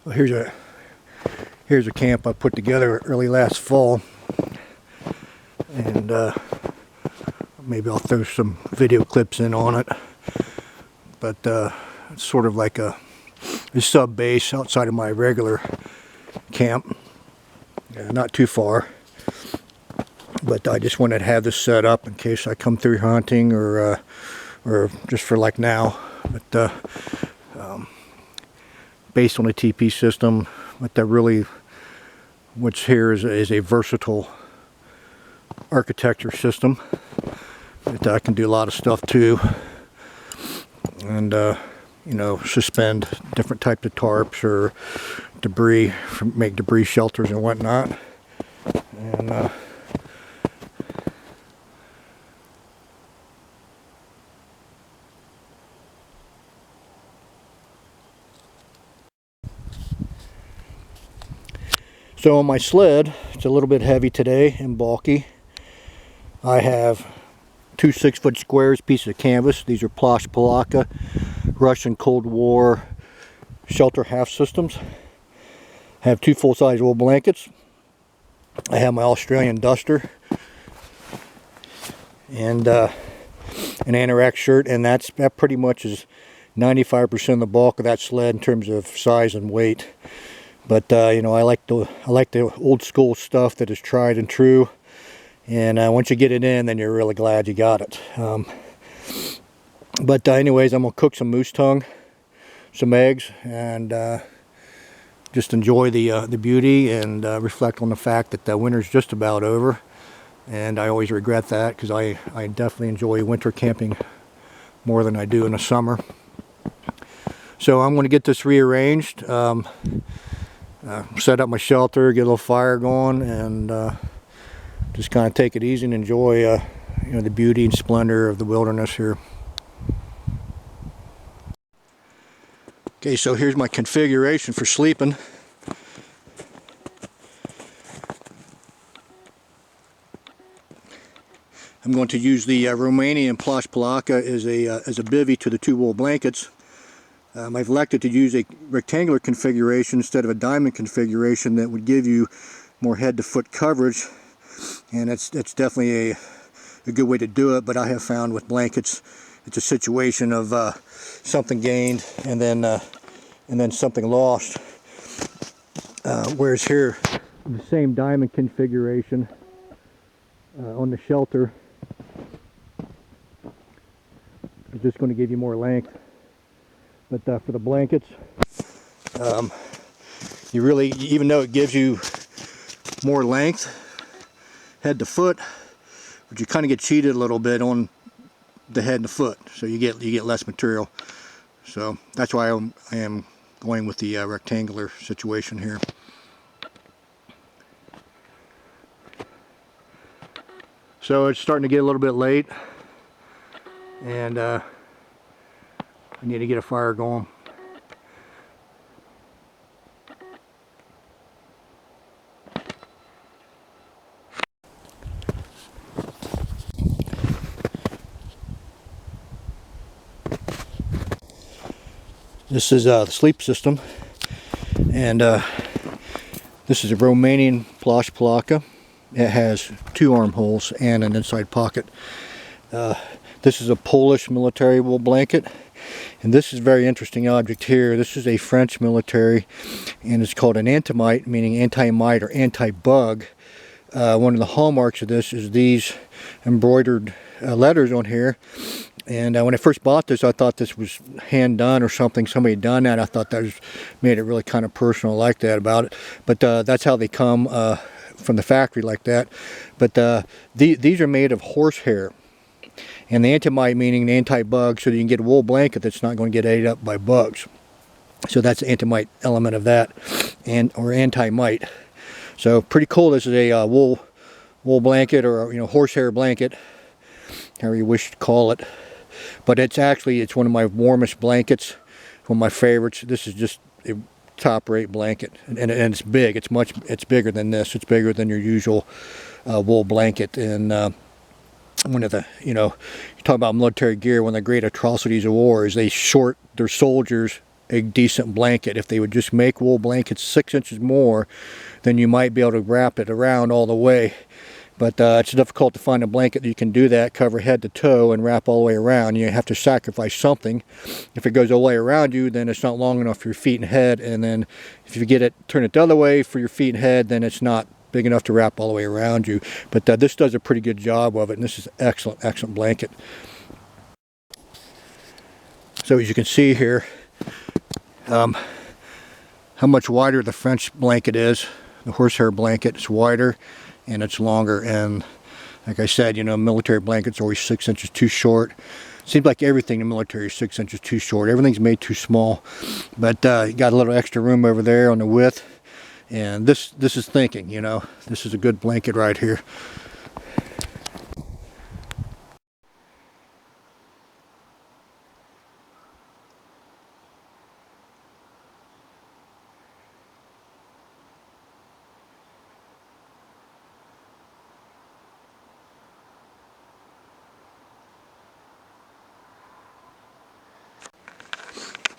Well, here's a camp I put together early last fall, and maybe I'll throw some video clips in on it. But it's sort of like a sub base outside of my regular camp, not too far. But I just wanted to have this set up in case I come through hunting or just for like now. But based on a TP system, but what's here is a versatile architecture system that I can do a lot of stuff too, and you know, suspend different types of tarps or debris, make debris shelters and whatnot. And so on my sled, it's a little bit heavy today and bulky. I have two 6-foot squares, pieces of canvas. These are Plash Palatka Russian Cold War shelter half systems. I have two full-size wool blankets. I have my Australian duster and an anorak shirt, and that pretty much is 95% of the bulk of that sled in terms of size and weight. But you know, I like the old school stuff that is tried and true, and once you get it in, then you're really glad you got it. But anyways, I'm gonna cook some moose tongue, some eggs, and just enjoy the beauty and reflect on the fact that the winter's just about over. And I always regret that, because I definitely enjoy winter camping more than I do in the summer. So I'm going to get this rearranged. Set up my shelter, get a little fire going, and just kind of take it easy and enjoy you know, the beauty and splendor of the wilderness here. Okay, so here's my configuration for sleeping. I'm going to use the Romanian Plash Palatka as a bivvy to the two wool blankets. I've elected to use a rectangular configuration instead of a diamond configuration that would give you more head to foot coverage, and it's definitely a good way to do it. But I have found with blankets, it's a situation of something gained and then something lost. Whereas here, the same diamond configuration on the shelter is just going to give you more length. But for the blankets, you really, even though it gives you more length, head to foot, but you kind of get cheated a little bit on the head and the foot, so you get less material. So that's why I am going with the rectangular situation here. So it's starting to get a little bit late, and I need to get a fire going. This is the sleep system, and this is a Romanian Plash Palatka. It has two armholes and an inside pocket. This is a Polish military wool blanket. And this is a very interesting object here. This is a French military, and it's called an antimite, meaning anti-mite or anti-bug. One of the hallmarks of this is these embroidered letters on here. And when I first bought this, I thought this was hand done or something. Somebody had done that. I thought that made it really kind of personal, like that about it. But that's how they come from the factory, like that. But these are made of horsehair. And the antimite meaning the anti-bug, so that you can get a wool blanket that's not going to get ate up by bugs. So that's the antimite element of that, or anti-mite. So pretty cool. This is a wool blanket, or horsehair blanket, however you wish to call it. But it's one of my warmest blankets, one of my favorites. This is just a top-rate blanket, and it's big. It's bigger than this. It's bigger than your usual wool blanket. And one of the, you talk about military gear, one of the great atrocities of war is they short their soldiers a decent blanket. If they would just make wool blankets 6 inches more, then you might be able to wrap it around all the way. But it's difficult to find a blanket that you can do that, cover head to toe and wrap all the way around. You have to sacrifice something. If it goes all the way around you, then it's not long enough for your feet and head. And then if you turn it the other way for your feet and head, then it's not big enough to wrap all the way around you. But this does a pretty good job of it, and this is an excellent, excellent blanket. So as you can see here, how much wider the French blanket is. The horsehair blanket is wider and it's longer, and like I said, you know, military blankets are always 6 inches too short. Seems like everything in the military is 6 inches too short. Everything's made too small. But you got a little extra room over there on the width, and this is thinking, you know. This is a good blanket right here.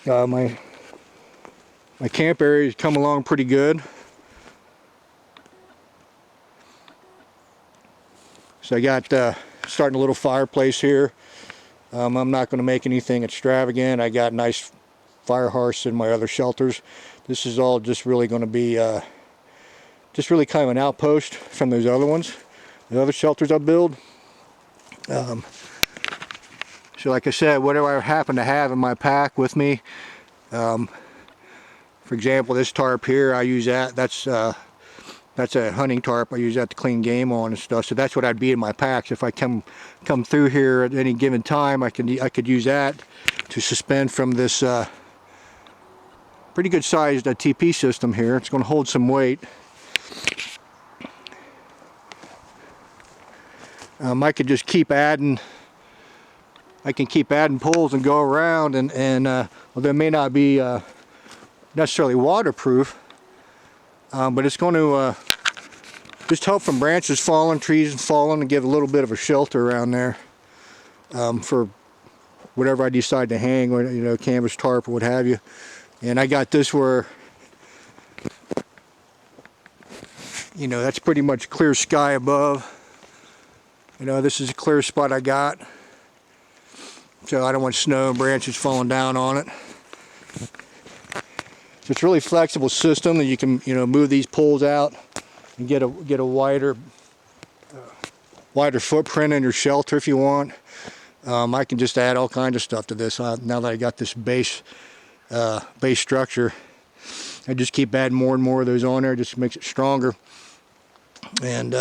My camp area has come along pretty good. So I got starting a little fireplace here. I'm not going to make anything extravagant. I got nice fire hearths in my other shelters. This is all just really going to be just really kind of an outpost from those other ones, the other shelters I build. So like I said, whatever I happen to have in my pack with me, for example, this tarp here, I use that. That's a hunting tarp. I use that to clean game on and stuff. So that's what I'd be in my packs. If I come through here at any given time, I could use that to suspend from this pretty good sized TP system here. It's going to hold some weight. I could just keep adding. I can keep adding poles and go around, and well, they may not be necessarily waterproof, but it's going to just help from branches falling, trees falling, and give a little bit of a shelter around there for whatever I decide to hang, or, you know, canvas tarp or what have you. And I got this where, you know, that's pretty much clear sky above. You know, this is a clear spot I got, so I don't want snow and branches falling down on it. So it's a really flexible system that you can, you know, move these poles out and get a wider footprint in your shelter if you want. I can just add all kinds of stuff to this now that I got this base structure. I just keep adding more and more of those on there, just makes it stronger. And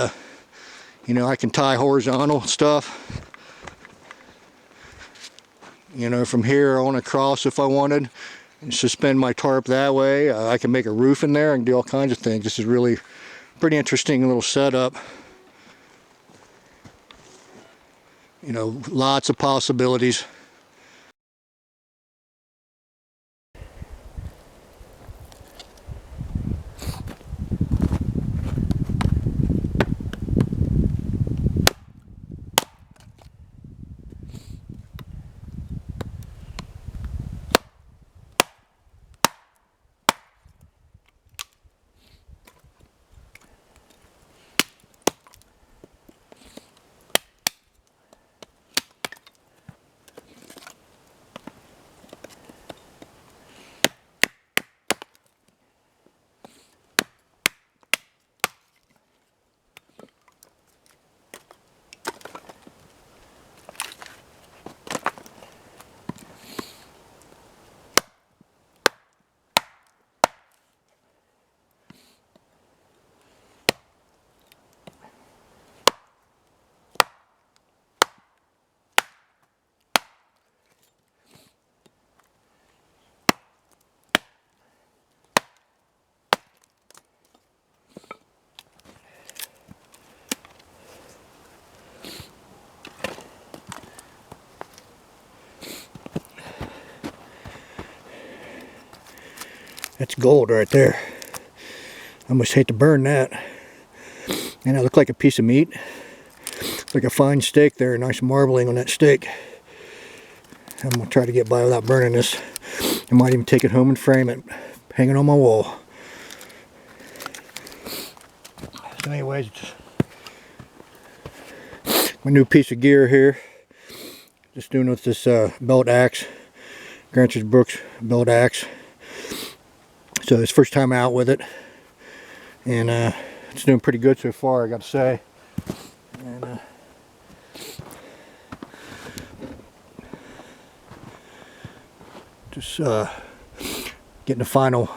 you know, I can tie horizontal stuff, you know, from here on across if I wanted, and suspend my tarp that way. I can make a roof in there and do all kinds of things. This is really pretty interesting little setup. You know, lots of possibilities. That's gold right there. I almost hate to burn that. And it looked like a piece of meat. Like a fine steak there, nice marbling on that steak. I'm gonna try to get by without burning this. I might even take it home and frame it, hang it on my wall. So anyways, my new piece of gear here. Just doing with this belt axe, Granch's Brooks belt axe. So it's first time out with it, and it's doing pretty good so far, I got to say. And just getting the final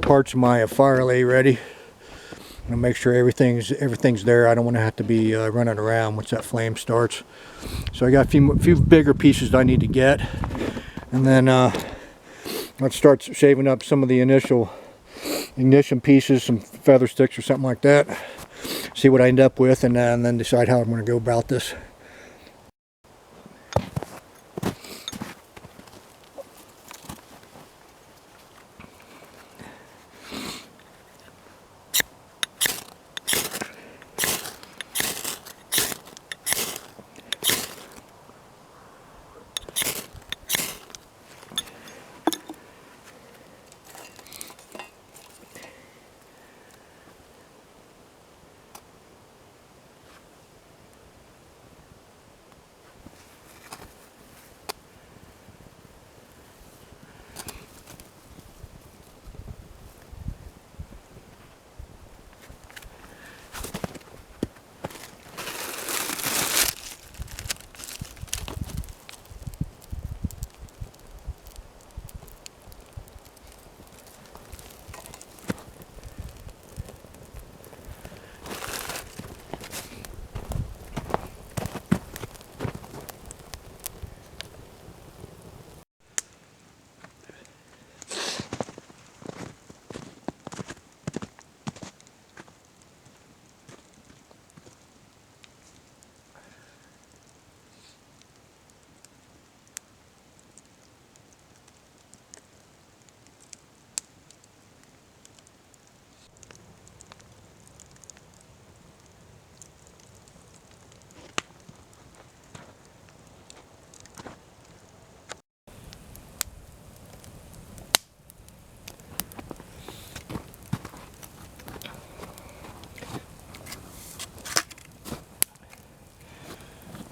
parts of my fire lay ready. I'm gonna make sure everything's there. I don't want to have to be running around once that flame starts. So I got a few bigger pieces that I need to get, and then let's start shaving up some of the initial ignition pieces, some feather sticks or something like that. See what I end up with, and then decide how I'm going to go about this.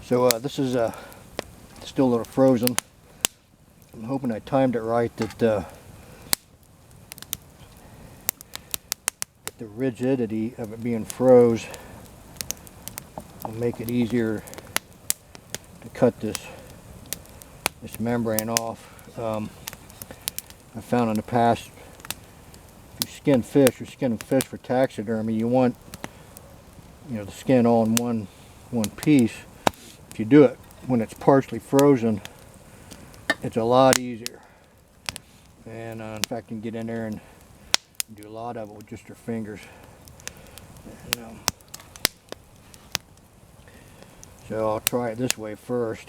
So this is still a little frozen. I'm hoping I timed it right, that the rigidity of it being froze will make it easier to cut this membrane off. I found in the past, if you skin fish, you're skinning fish for taxidermy, you want, you know, the skin all in one piece. If you do it when it's partially frozen, it's a lot easier. And in fact, you can get in there and do a lot of it with just your fingers. And, so I'll try it this way first.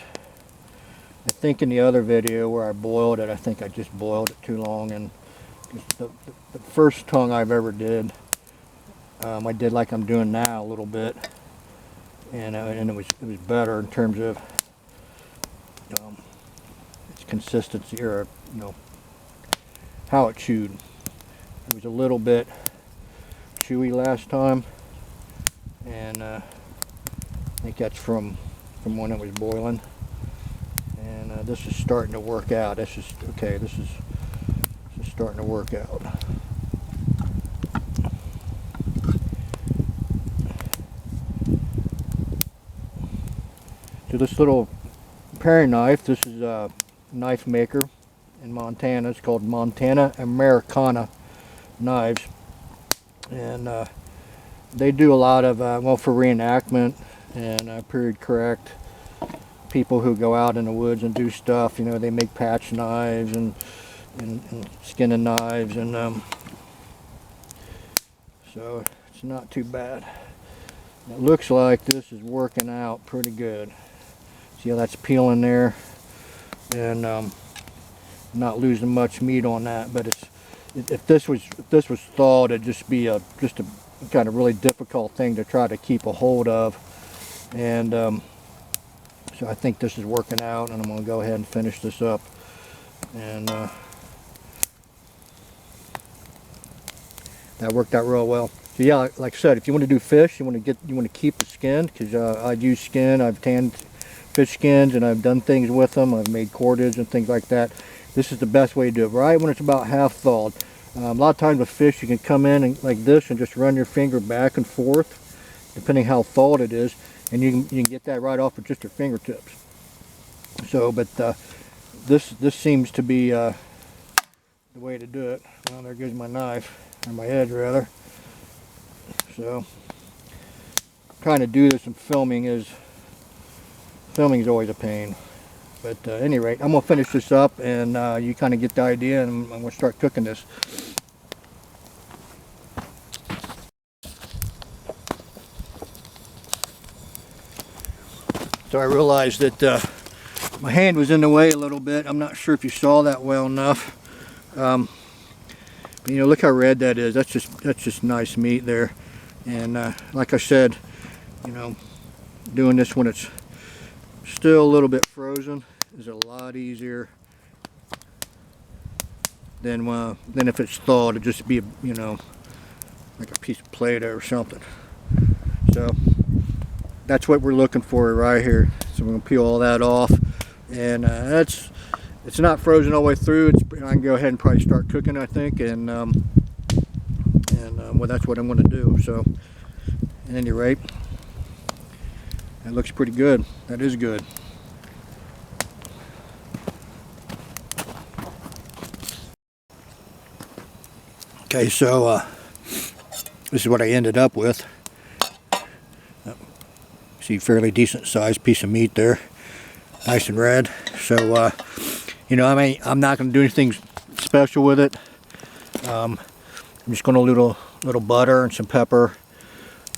I think in the other video where I boiled it, I think I just boiled it too long, and the first tongue I've ever did, I did like I'm doing now a little bit, and it was better in terms of its consistency, or how it chewed. It was a little bit chewy last time, and I think that's from when it was boiling. And this is starting to work out. This is okay. This is starting to work out. So this little paring knife, this is a knife maker in Montana. It's called Montana Americana knives, and they do a lot of well, for reenactment and period correct people who go out in the woods and do stuff. You know, they make patch knives and skinning knives, and so it's not too bad. It looks like this is working out pretty good. See how that's peeling there, and not losing much meat on that. But if this was thawed, it'd just be a kind of really difficult thing to try to keep a hold of. And so I think this is working out, and I'm going to go ahead and finish this up. and that worked out real well. So yeah, like I said, if you want to do fish, you want to keep the skin, because I've used skin. I've tanned fish skins and I've done things with them. I've made cordage and things like that. This is the best way to do it, right when it's about half thawed. A lot of times with fish, you can come in and, like this, and just run your finger back and forth, depending how thawed it is, and you can get that right off with just your fingertips. So, but this seems to be the way to do it. Well, there goes my knife, or my edge rather. So, trying to do this and filming is always a pain. But at any rate, I'm going to finish this up, and you kind of get the idea, and I'm going to start cooking this. So I realized that my hand was in the way a little bit. I'm not sure if you saw that well enough. But, you know, look how red that is. That's just nice meat there. And like I said, you know, doing this when it's still a little bit frozen is a lot easier than if it's thawed. It'd just be, you know, like a piece of Play-Doh or something. So that's what we're looking for right here. So we're gonna peel all that off, and it's not frozen all the way through. I can go ahead and probably start cooking, I think, and well, that's what I'm going to do. So at any rate, that looks pretty good. That is good. Okay, so this is what I ended up with. See, fairly decent sized piece of meat there, nice and red. So you know, I'm not going to do anything special with it. I'm just going to do a little butter and some pepper,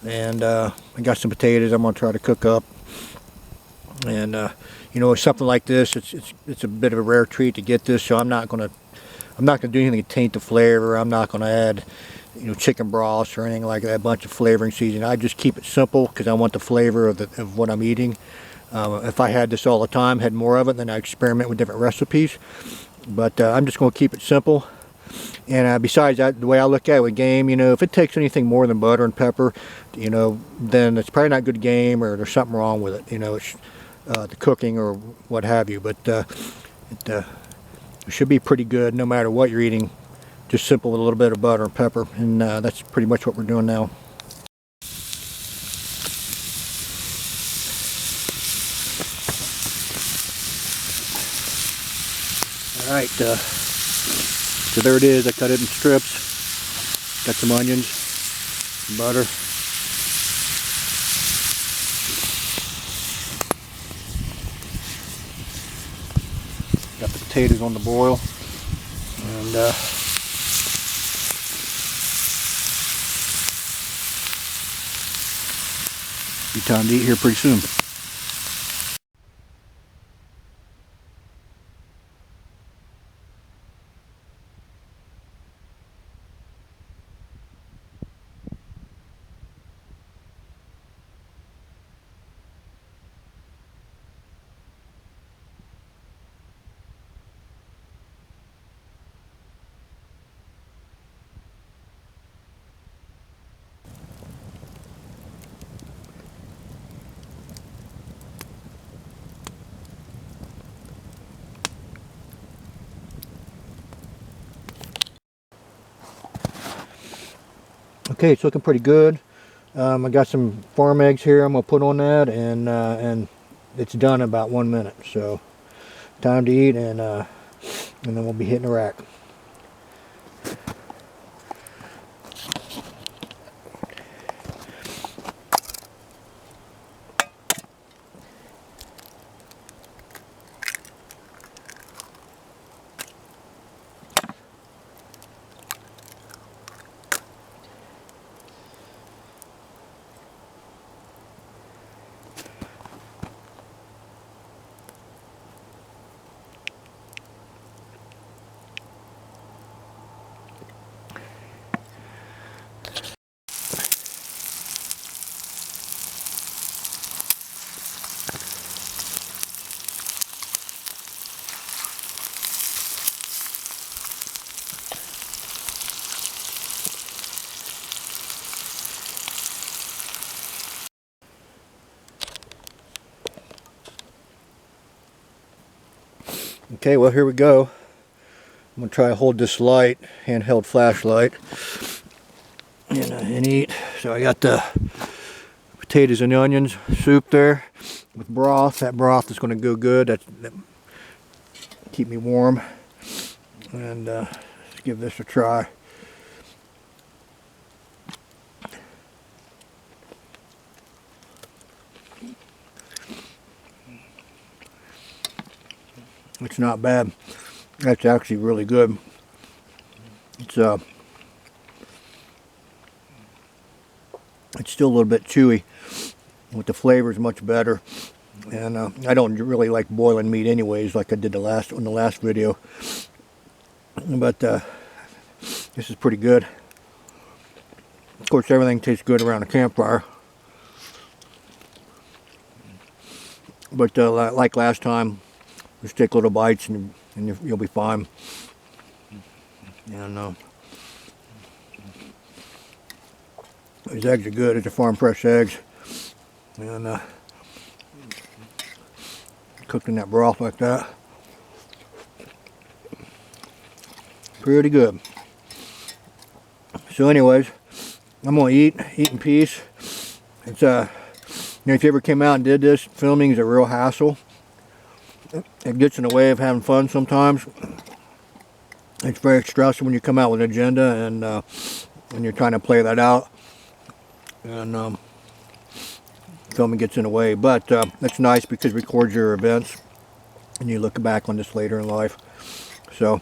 and I got some potatoes I'm going to try to cook up. And you know, something like this, it's a bit of a rare treat to get this. So I'm not going to do anything to taint the flavor. I'm not going to add, you know, chicken broths or anything like that, a bunch of flavoring seasoning. I just keep it simple because I want the flavor of what I'm eating. If I had this all the time, had more of it, then I experiment with different recipes. But I'm just going to keep it simple. And besides that, the way I look at it with game, you know, if it takes anything more than butter and pepper, you know, then it's probably not good game, or there's something wrong with it. You know, it's the cooking or what have you. But it should be pretty good no matter what you're eating. Just simple with a little bit of butter and pepper, and that's pretty much what we're doing now. Alright, so there it is. I cut it in strips. Got some onions, some butter. Got the potatoes on the boil, and be time to eat here pretty soon. Okay, it's looking pretty good. I got some farm eggs here I'm going to put on that, and it's done in about 1 minute. So time to eat, and then we'll be hitting the rack. Okay, well, here we go. I'm gonna try to hold this light, handheld flashlight, and eat. So I got the potatoes and onions soup there with broth. That broth is gonna go good. That keep me warm. And let's give this a try. It's not bad. That's actually really good. It's still a little bit chewy, but the flavor is much better. And I don't really like boiling meat anyways, like I did on the last video. But this is pretty good. Of course, everything tastes good around a campfire. But like last time, just take little bites and you'll be fine. And these eggs are good. It's a farm fresh eggs. And cooked in that broth like that. Pretty good. So anyways, I'm gonna eat in peace. It's if you ever came out and did this, filming is a real hassle. It gets in the way of having fun sometimes. It's very stressful when you come out with an agenda and when you're trying to play that out, and filming gets in the way. But it's nice because it records your events and you look back on this later in life. So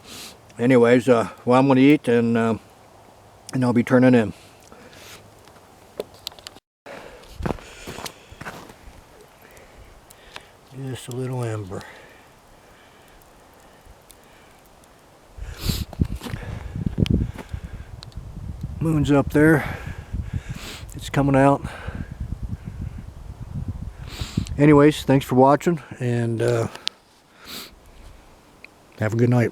anyways, well, I'm going to eat and I'll be turning in. Just a little ember. Moon's up there. It's coming out. Anyways, thanks for watching, and have a good night.